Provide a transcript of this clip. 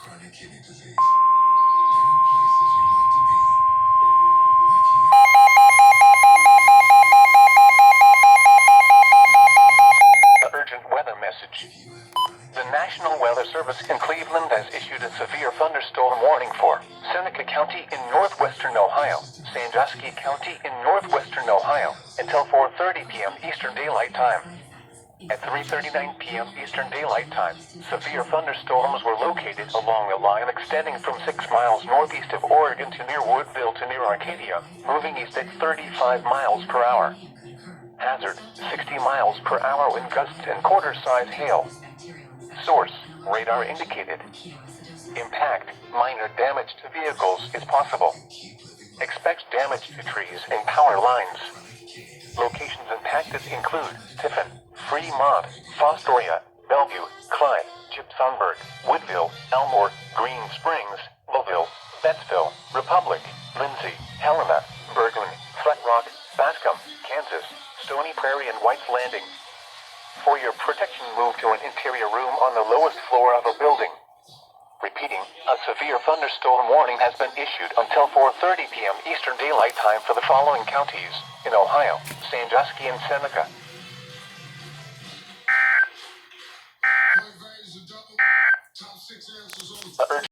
chronic kidney disease, there are places you'd like to be, like here. The urgent weather message. The National Weather Service in Cleveland has issued a severe thunderstorm warning for Seneca County in northwestern Ohio, Sandusky County in northwestern Ohio, until 4:30 p.m. Eastern Daylight Time. At 3:39 p.m. Eastern Daylight Time, severe thunderstorms were located along a line extending from 6 miles northeast of Oregon to near Woodville to near Arcadia, moving east at 35 miles per hour. Hazard, 60 miles per hour wind gusts and quarter-size hail. Source, radar indicated. Impact, minor damage to vehicles is possible. Expect damage to trees and power lines. Locations impacted include Tiffin, Fremont, Fostoria, Bellevue, Clyde, Gibsonburg, Woodville, Elmore, Green Springs, Louisville, Bettsville, Republic, Lindsay, Helena, Bergman, Flat Rock, Bascom, Kansas, Stony Prairie and White's Landing. For your protection, move to an interior room on the lowest floor of a building. Repeating, a severe thunderstorm warning has been issued until 4:30 p.m. Eastern Daylight Time for the following counties in Ohio: Sandusky and Seneca. Top 6 answers on The